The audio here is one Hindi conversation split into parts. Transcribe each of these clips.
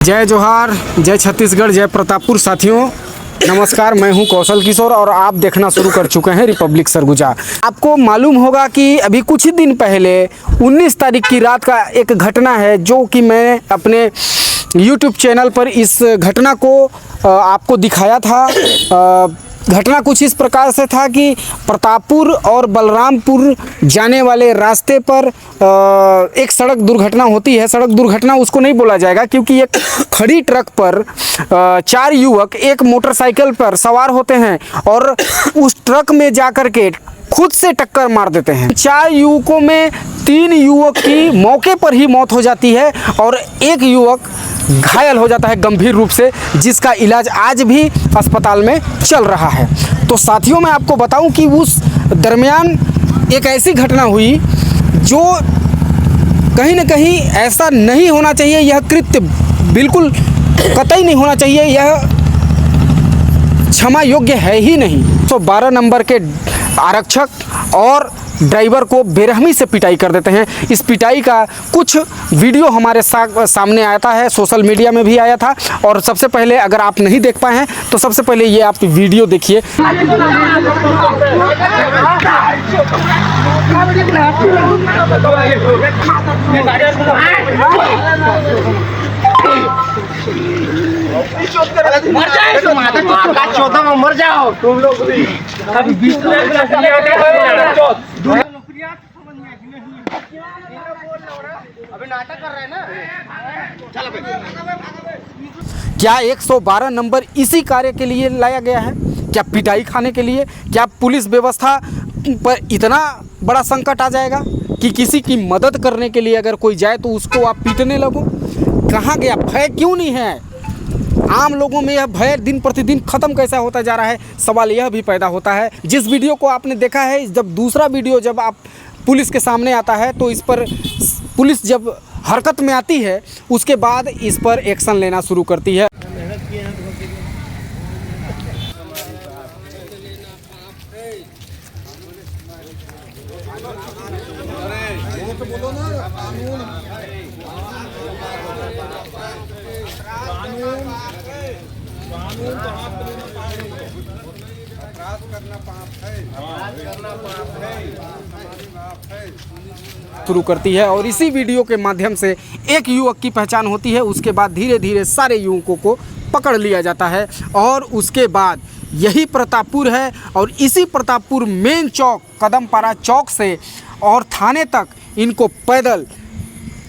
जय जोहार, जय छत्तीसगढ़, जय प्रतापपुर। साथियों नमस्कार, मैं हूं कौशल किशोर और आप देखना शुरू कर चुके हैं रिपब्लिक सरगुजा। आपको मालूम होगा कि अभी कुछ ही दिन पहले 19 तारीख की रात का एक घटना है जो कि मैं अपने YouTube चैनल पर इस घटना को आपको दिखाया था। घटना कुछ इस प्रकार से था कि प्रतापपुर और बलरामपुर जाने वाले रास्ते पर एक सड़क दुर्घटना होती है। सड़क दुर्घटना उसको नहीं बोला जाएगा क्योंकि एक खड़ी ट्रक पर 4 युवक एक मोटरसाइकिल पर सवार होते हैं और उस ट्रक में जाकर के खुद से टक्कर मार देते हैं। 4 युवकों में 3 युवक की मौके पर ही मौत हो जाती है और एक युवक घायल हो जाता है गंभीर रूप से, जिसका इलाज आज भी अस्पताल में चल रहा है। तो साथियों, मैं आपको बताऊं कि उस दरमियान एक ऐसी घटना हुई जो कहीं ना कहीं ऐसा नहीं होना चाहिए। यह कृत्य बिल्कुल कतई नहीं होना चाहिए, यह क्षमा योग्य है ही नहीं। 112 नंबर के आरक्षक और ड्राइवर को बेरहमी से पिटाई कर देते हैं। इस पिटाई का कुछ वीडियो हमारे सामने आता है, सोशल मीडिया में भी आया था। और सबसे पहले, अगर आप नहीं देख पाए हैं तो सबसे पहले ये आप वीडियो देखिए। मर जाओ तुम लोग भी। अभी नाटक कर रहे हैं ना। क्या 112 नंबर इसी कार्य के लिए लाया गया है? क्या पिटाई खाने के लिए? क्या पुलिस व्यवस्था पर इतना बड़ा संकट आ जाएगा कि किसी की मदद करने के लिए अगर कोई जाए तो उसको आप पीटने लगो? कहाँ गया भय? क्यों नहीं है? आम लोगों में यह भय दिन प्रतिदिन ख़त्म कैसा होता जा रहा है, सवाल यह भी पैदा होता है। जिस वीडियो को आपने देखा है, जब दूसरा वीडियो जब आप पुलिस के सामने आता है तो इस पर पुलिस जब हरकत में आती है उसके बाद इस पर एक्शन लेना शुरू करती है। शुरू करती है और इसी वीडियो के माध्यम से एक युवक की पहचान होती है। उसके बाद धीरे धीरे सारे युवकों को पकड़ लिया जाता है और उसके बाद यही प्रतापपुर है और इसी प्रतापपुर मेन चौक कदमपारा चौक से और थाने तक इनको पैदल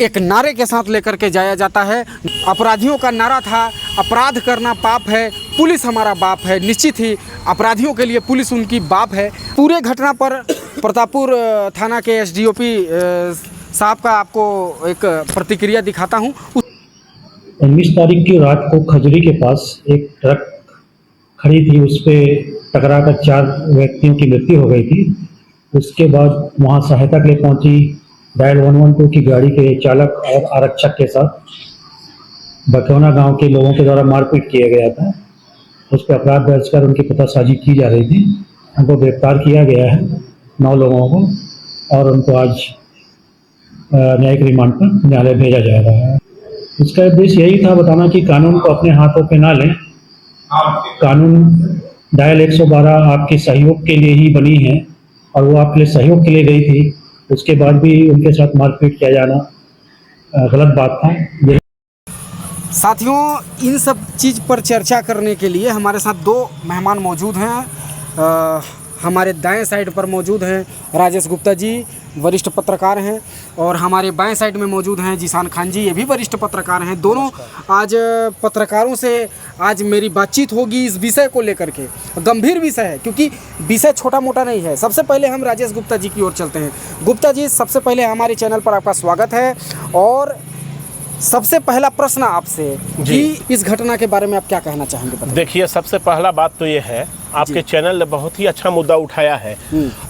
एक नारे के साथ लेकर के जाया जाता है। अपराधियों का नारा था, अपराध करना पाप है, पुलिस हमारा बाप है। निश्चित ही अपराधियों के लिए पुलिस उनकी बाप है। पूरे घटना पर प्रतापपुर थाना के एसडीओपी साहब का आपको एक प्रतिक्रिया दिखाता हूं। 19 तारीख की रात को खजरी के पास एक ट्रक खड़ी थी, उस पर टकराकर 4 व्यक्तियों की मृत्यु हो गई थी। उसके बाद वहां सहायता के लिए पहुंची डायल 112 की गाड़ी के चालक और आरक्षक के साथ बकौना गांव के लोगों के द्वारा मारपीट किया गया था। उस पर अपराध दर्ज कर उनकी पतासाजी की जा रही थी। उनको गिरफ्तार किया गया है 9 लोगों को और उनको आज न्यायिक रिमांड पर न्यायालय भेजा जा रहा है। इसका उद्देश्य यही था बताना कि कानून को अपने हाथों पे ना लें। कानून डायल 112 आपके सहयोग के लिए ही बनी है और वो आपके लिए सहयोग के लिए गई थी। उसके बाद भी उनके साथ मारपीट किया जाना गलत बात था। साथियों, इन सब चीज़ पर चर्चा करने के लिए हमारे साथ 2 मेहमान मौजूद हैं। हमारे दाएं साइड पर मौजूद हैं राजेश गुप्ता जी, वरिष्ठ पत्रकार हैं, और हमारे बाएं साइड में मौजूद हैं जीशान खान जी, ये भी वरिष्ठ पत्रकार हैं। दोनों आज पत्रकारों से आज मेरी बातचीत होगी इस विषय को लेकर के। गंभीर विषय है क्योंकि विषय छोटा मोटा नहीं है। सबसे पहले हम राजेश गुप्ता जी की ओर चलते हैं। गुप्ता जी, सबसे पहले हमारे चैनल पर आपका स्वागत है और सबसे पहला प्रश्न आपसे कि इस घटना के बारे में आप क्या कहना चाहेंगे? देखिए, सबसे पहला बात तो ये है, आपके चैनल ने बहुत ही अच्छा मुद्दा उठाया है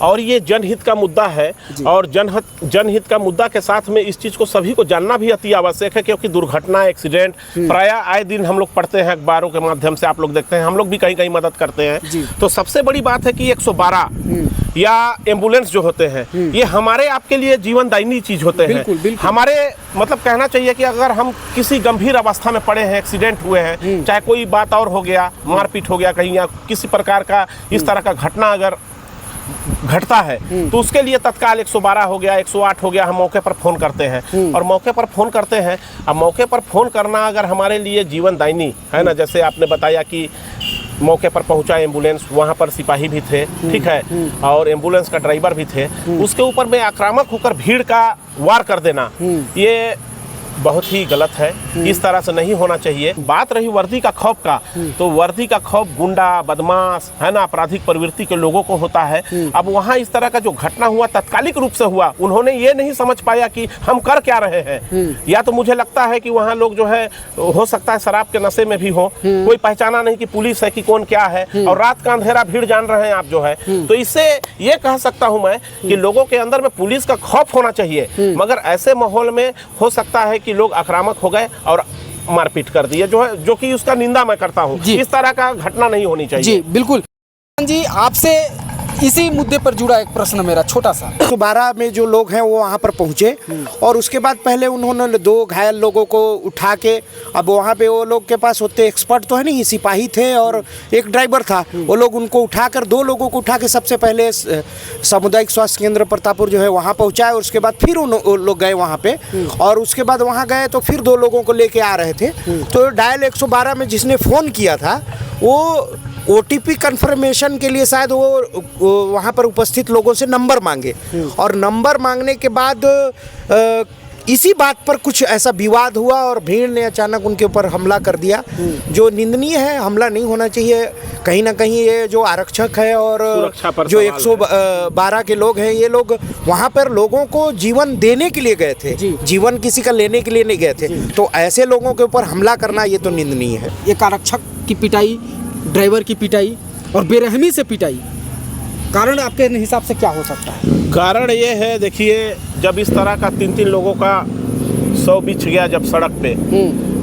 और ये जनहित का मुद्दा है और जनहित का मुद्दा के साथ में इस चीज़ को सभी को जानना भी अति आवश्यक है क्योंकि दुर्घटना, एक्सीडेंट प्राय आए दिन हम लोग पढ़ते हैं अखबारों के माध्यम से, आप लोग देखते हैं, हम लोग भी कहीं कहीं मदद करते हैं। तो सबसे बड़ी बात है कि 112 या एम्बुलेंस जो होते हैं, ये हमारे आपके लिए जीवनदायिनी चीज होते हैं। बिल्कुल, बिल्कुल। हमारे मतलब कहना चाहिए कि अगर हम किसी गंभीर अवस्था में पड़े हैं, एक्सीडेंट हुए हैं, चाहे कोई बात और हो गया, मारपीट हो गया कहीं, या किसी प्रकार का इस तरह का घटना अगर घटता है, तो उसके लिए तत्काल 112 हो गया, 108 हो गया, हम मौके पर फोन करते हैं। और मौके पर फोन करते हैं, अब मौके पर फोन करना अगर हमारे लिए जीवनदायिनी है ना, जैसे आपने बताया कि मौके पर पहुंचा एम्बुलेंस, वहां पर सिपाही भी थे, ठीक है, और एम्बुलेंस का ड्राइवर भी थे, उसके ऊपर में आक्रामक होकर भीड़ का वार कर देना, ये बहुत ही गलत है। इस तरह से नहीं होना चाहिए। बात रही वर्दी का खौफ का, तो वर्दी का खौफ गुंडा, बदमाश है ना, आपराधिक प्रवृत्ति के लोगों को होता है। अब वहाँ इस तरह का जो घटना हुआ तात्कालिक रूप से हुआ, उन्होंने ये नहीं समझ पाया कि हम कर क्या रहे हैं। या तो मुझे लगता है कि वहाँ लोग जो है, हो सकता है शराब के नशे में भी हो, कोई पहचाना नहीं कि पुलिस है कि कौन क्या है, और रात का अंधेरा, भीड़ जान रहे हैं आप जो है। तो इससे ये कह सकता हूँ मैं कि लोगों के अंदर में पुलिस का खौफ होना चाहिए, मगर ऐसे माहौल में हो सकता है कि लोग आक्रामक हो गए और मारपीट कर दिए, जो कि उसका निंदा मैं करता हूं। इस तरह का घटना नहीं होनी चाहिए। जी बिल्कुल जी, आपसे इसी मुद्दे पर जुड़ा एक प्रश्न मेरा छोटा सा। 12 में जो लोग हैं वो वहाँ पर पहुँचे, और उसके बाद पहले उन्होंने 2 घायल लोगों को उठा के, अब वहाँ पे वो लोग के पास होते एक्सपर्ट तो है नहीं, सिपाही थे और एक ड्राइवर था, वो लोग उनको उठाकर 2 लोगों को उठा के सबसे पहले सामुदायिक स्वास्थ्य केंद्र प्रतापपुर जो है वहाँ पहुँचाए, और उसके बाद फिर उन लोग गए वहाँ पे, और उसके बाद वहाँ गए तो फिर 2 लोगों को लेके आ रहे थे। तो डायल 112 में जिसने फ़ोन किया था, वो OTP कंफर्मेशन के लिए शायद वो वहाँ पर उपस्थित लोगों से नंबर मांगे, और नंबर मांगने के बाद इसी बात पर कुछ ऐसा विवाद हुआ और भीड़ ने अचानक उनके ऊपर हमला कर दिया, जो निंदनीय है। हमला नहीं होना चाहिए। कहीं ना कहीं ये जो आरक्षक है और जो 112 के लोग हैं, ये लोग वहाँ पर लोगों को जीवन देने के लिए गए थे, जीवन किसी का लेने के लिए नहीं गए थे। तो ऐसे लोगों के ऊपर हमला करना ये तो निंदनीय है। एक आरक्षक की पिटाई, ड्राइवर की पिटाई और बेरहमी से पिटाई, कारण आपके हिसाब से क्या हो सकता है? कारण ये है, देखिए, जब इस तरह का 3-3 लोगों का शव बिछ गया जब सड़क पे,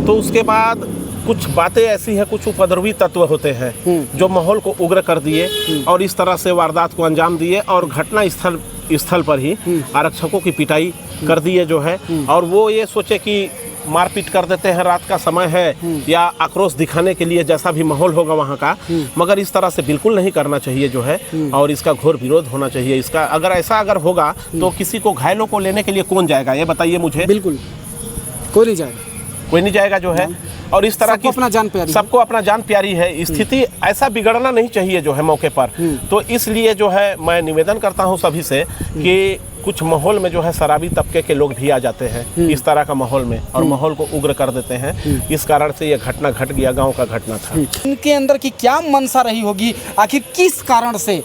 तो उसके बाद कुछ बातें ऐसी हैं, कुछ उपद्रवी तत्व होते हैं जो माहौल को उग्र कर दिए और इस तरह से वारदात को अंजाम दिए, और घटना स्थल पर ही आरक्षकों की पिटाई कर दिए जो है। और वो ये सोचे कि मारपीट कर देते हैं, रात का समय है, या आक्रोश दिखाने के लिए, जैसा भी माहौल होगा वहाँ का, मगर इस तरह से बिल्कुल नहीं करना चाहिए जो है, और इसका घोर विरोध होना चाहिए इसका। अगर ऐसा अगर होगा तो किसी को, घायलों को लेने के लिए कौन जाएगा, ये बताइए मुझे। बिल्कुल कोई नहीं जाएगा, कोई नहीं जाएगा जो है। और इस तरह की सबको अपना जान प्यारी है, स्थिति ऐसा बिगड़ना नहीं चाहिए जो है मौके पर। तो इसलिए जो है मैं निवेदन करता हूँ सभी से कि कुछ माहौल में जो है शराबी तबके के लोग भी आ जाते हैं इस तरह का माहौल में, और माहौल को उग्र कर देते हैं। इस कारण से ये घटना घट गया, गांव का घटना था। इनके अंदर की क्या मंशा रही होगी, आखिर किस कारण से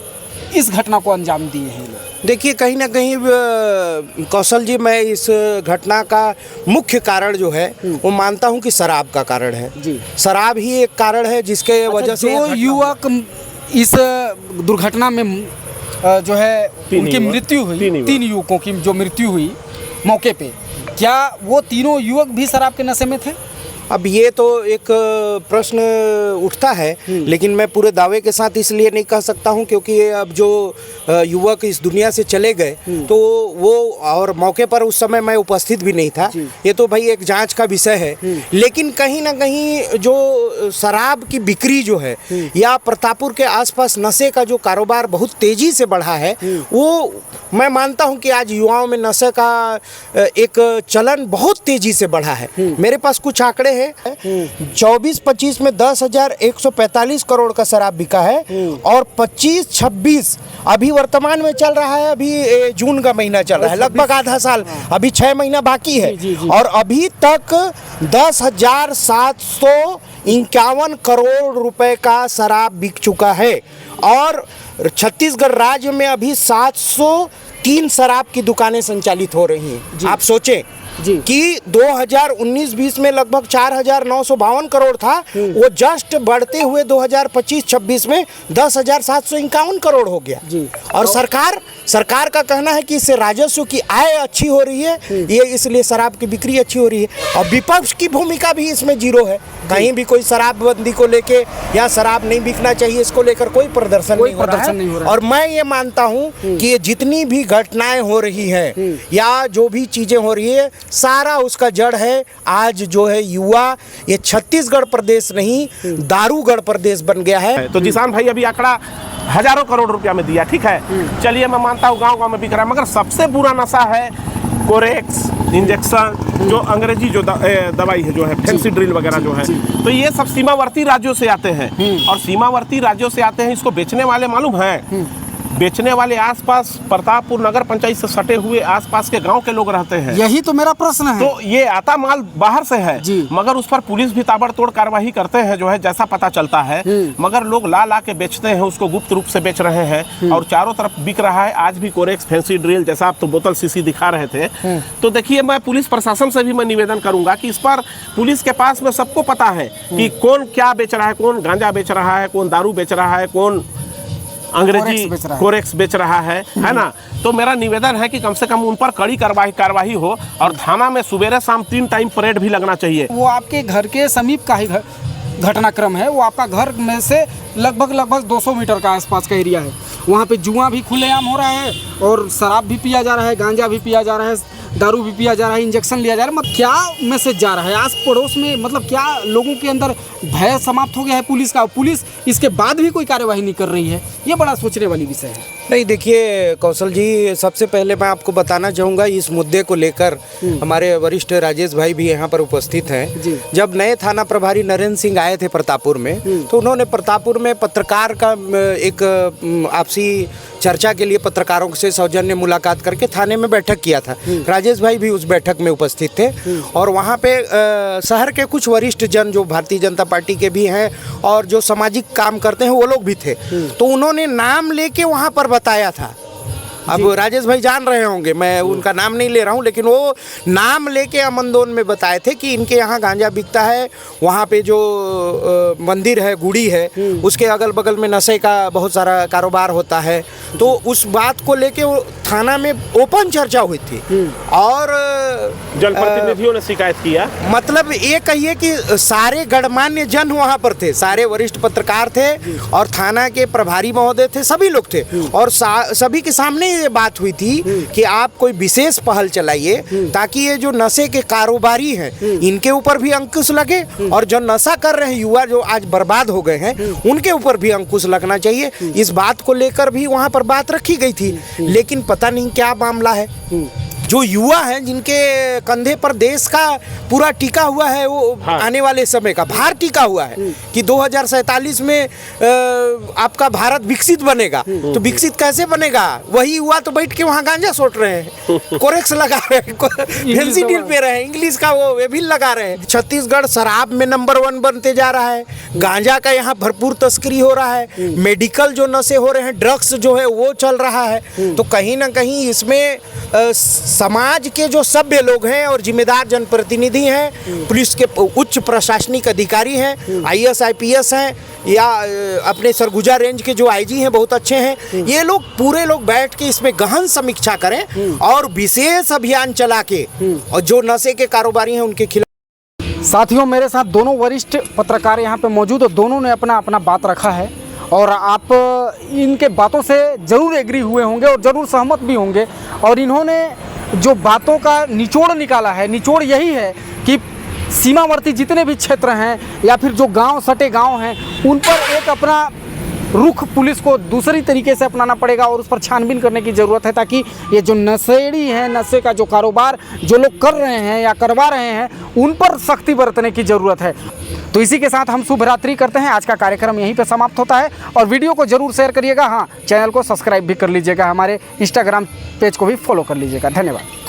इस घटना को अंजाम दिए हैं? देखिए, कहीं ना कहीं कौशल जी, मैं इस घटना का मुख्य कारण जो है वो मानता हूं कि शराब का कारण है जी। शराब ही एक कारण है जिसके वजह से जो युवक इस दुर्घटना में जो है उनकी मृत्यु हुई, 3 युवकों की जो मृत्यु हुई मौके पे, क्या वो तीनों युवक भी शराब के नशे में थे? अब ये तो एक प्रश्न उठता है, लेकिन मैं पूरे दावे के साथ इसलिए नहीं कह सकता हूं क्योंकि अब जो युवक इस दुनिया से चले गए तो वो, और मौके पर उस समय मैं उपस्थित भी नहीं था, ये तो भाई एक जांच का विषय है। लेकिन कहीं ना कहीं जो शराब की बिक्री जो है, या प्रतापपुर के आसपास नशे का जो कारोबार बहुत तेजी से बढ़ा है, वो मैं मानता हूं कि आज युवाओं में नशे का एक चलन बहुत तेजी से बढ़ा है। मेरे पास कुछ आंकड़े हैं, 24-25 में 10,145 करोड़ का शराब बिका है, और 25-26 अभी वर्तमान में चल रहा है। अभी जून का महीना चल रहा है, लगभग आधा साल, अभी 6 महीना बाकी है, और अभी तक 10,751 करोड़ रुपए का शराब बिक चुका है। और छत्तीसगढ़ राज्य में अभी 703 शराब की दुकानें संचालित हो रही हैं। आप सोचें, जी। कि 2019-20 में लगभग 4,952 करोड़ था, वो जस्ट बढ़ते हुए 2025-26 में 10,751 करोड़ हो गया जी। और सरकार का कहना है कि इससे राजस्व की आय अच्छी हो रही है, ये इसलिए शराब की बिक्री अच्छी हो रही है। और विपक्ष की भूमिका भी इसमें जीरो है, कहीं भी कोई शराबबंदी को लेके या शराब नहीं बिकना चाहिए इसको लेकर कोई प्रदर्शन नहीं हो रहा है। और मैं ये मानता हूँ कि ये जितनी भी घटनाएं हो रही हैं या जो भी चीजें हो रही है, सारा उसका जड़ है आज जो है युवा, ये छत्तीसगढ़ प्रदेश नहीं दारूगढ़ प्रदेश बन गया है। तो जिसान भाई अभी आंकड़ा हजारों करोड़ रुपया में दिया, ठीक है, चलिए मैं मानता हूँ गांव-गांव में बिक रहा है, मगर सबसे बुरा नशा है कोरेक्स इंजेक्शन, जो अंग्रेजी जो दवाई है, जो है फैंसी ड्रिल वगैरह जो है, तो ये सब सीमावर्ती राज्यों से आते हैं और सीमावर्ती राज्यों से आते हैं। इसको बेचने वाले मालूम है, बेचने वाले आसपास प्रतापपुर नगर पंचायत से सटे हुए आसपास के गांव के लोग रहते हैं। यही तो मेरा प्रश्न है। तो ये आता माल बाहर से है जी। मगर उस पर पुलिस भी ताबड़तोड़ कार्रवाई करते हैं, जो है जैसा पता चलता है, मगर लोग ला के बेचते हैं, उसको गुप्त रूप से बेच रहे हैं और चारों तरफ बिक रहा है। आज भी कोरेक्स फैंसी ड्रिल जैसा आप तो बोतल शीशी दिखा रहे थे, तो देखिए मैं पुलिस प्रशासन से भी मैं निवेदन करूंगा कि इस पर पुलिस के पास में सबको पता है कि कौन क्या बेच रहा है, कौन गांजा बेच रहा है, कौन दारू बेच रहा है, कौन अंग्रेजी कोरेक्स बेच रहा है ना। तो मेरा निवेदन है कि कम से कम उन पर कड़ी कार्रवाई हो और थाना में सुबह शाम 3 टाइम परेड भी लगना चाहिए। वो आपके घर के समीप का ही घटनाक्रम है, वो आपका घर में से लगभग 200 मीटर का आसपास का एरिया है। वहाँ पे जुआ भी खुलेआम हो रहा है और शराब भी पिया जा रहा है, गांजा भी पिया जा रहा है, दारू भी पिया जा रहा है, इंजेक्शन लिया जा रहा है। मतलब क्या मैसेज जा रहा है आस पड़ोस में, मतलब क्या लोगों के अंदर भय समाप्त हो गया है पुलिस का? पुलिस इसके बाद भी कोई कार्यवाही नहीं कर रही है, ये बड़ा सोचने वाली विषय है। नहीं, देखिए कौशल जी, सबसे पहले मैं आपको बताना चाहूँगा इस मुद्दे को लेकर हमारे वरिष्ठ राजेश भाई भी यहाँ पर उपस्थित हैं। जब नए थाना प्रभारी नरेंद्र सिंह आए थे प्रतापपुर में, तो उन्होंने प्रतापपुर में पत्रकार का एक आपसी चर्चा के लिए पत्रकारों से सौजन्य मुलाकात करके थाने में बैठक किया था। राजेश भाई भी उस बैठक में उपस्थित थे और वहाँ पे शहर के कुछ वरिष्ठ जन जो भारतीय जनता पार्टी के भी हैं और जो सामाजिक काम करते हैं वो लोग भी थे। तो उन्होंने नाम लेके वहाँ पर बताया था। अब राजेश भाई जान रहे होंगे, मैं उनका नाम नहीं ले रहा हूँ, लेकिन वो नाम लेके अमनदोन में बताए थे कि इनके यहाँ गांजा बिकता है, वहाँ पे जो मंदिर है, गुड़ी है, उसके अगल बगल में नशे का बहुत सारा कारोबार होता है। तो उस बात को लेके वो थाना में ओपन चर्चा हुई थी और जनप्रतिनिधियों ने शिकायत किया। मतलब ये कहिए कि सारे गणमान्य जन वहाँ पर थे, सारे वरिष्ठ पत्रकार थे और थाना के प्रभारी महोदय थे, सभी लोग थे और सभी के सामने ये बात हुई थी कि आप कोई विशेष पहल चलाइए ताकि ये जो नशे के कारोबारी हैं इनके ऊपर भी अंकुश लगे और जो नशा कर रहे हैं युवा जो आज बर्बाद हो गए हैं उनके ऊपर भी अंकुश लगना चाहिए। इस बात को लेकर भी वहाँ पर बात रखी गई थी, लेकिन पता नहीं क्या मामला है। जो युवा हैं जिनके कंधे पर देश का पूरा टिका हुआ है, वो आने वाले समय का भार टिका हुआ है कि 2047 में आपका भारत विकसित बनेगा। तो विकसित कैसे बनेगा? वही युवा तो बैठ के वहाँ गांजा सोट रहे हैं, कोरेक्स लगा रहे हैं, फैंसी ड्रिल पे रहे हैं, इंग्लिश का वो भी लगा रहे हैं। छत्तीसगढ़ शराब में नंबर 1 बनते जा रहा है, गांजा का यहाँ भरपूर तस्करी हो रहा है, मेडिकल जो नशे हो रहे हैं, ड्रग्स जो है वो चल रहा है। तो कहीं ना कहीं इसमें समाज के जो सभ्य लोग हैं और जिम्मेदार जनप्रतिनिधि हैं, पुलिस के उच्च प्रशासनिक अधिकारी हैं, IAS IPS हैं या अपने सरगुजा रेंज के जो IG हैं बहुत अच्छे हैं, ये लोग पूरे लोग बैठ के इसमें गहन समीक्षा करें और विशेष अभियान चला के और जो नशे के कारोबारी हैं उनके खिलाफ। साथियों, मेरे साथ दोनों वरिष्ठ पत्रकार यहाँ पे मौजूद और दोनों ने अपना अपना बात रखा है और आप इनके बातों से ज़रूर एग्री हुए होंगे और ज़रूर सहमत भी होंगे। और इन्होंने जो बातों का निचोड़ निकाला है, निचोड़ यही है कि सीमावर्ती जितने भी क्षेत्र हैं या फिर जो गांव सटे गांव हैं, उन पर एक अपना रुख पुलिस को दूसरी तरीके से अपनाना पड़ेगा और उस पर छानबीन करने की ज़रूरत है, ताकि ये जो नशेड़ी हैं, नशे का जो कारोबार जो लोग कर रहे हैं या करवा रहे हैं, उन पर सख्ती बरतने की ज़रूरत है। तो इसी के साथ हम शुभ रात्रि करते हैं। आज का कार्यक्रम यहीं पे समाप्त होता है और वीडियो को ज़रूर शेयर करिएगा। हाँ, चैनल को सब्सक्राइब भी कर लीजिएगा, हमारे इंस्टाग्राम पेज को भी फॉलो कर लीजिएगा। धन्यवाद।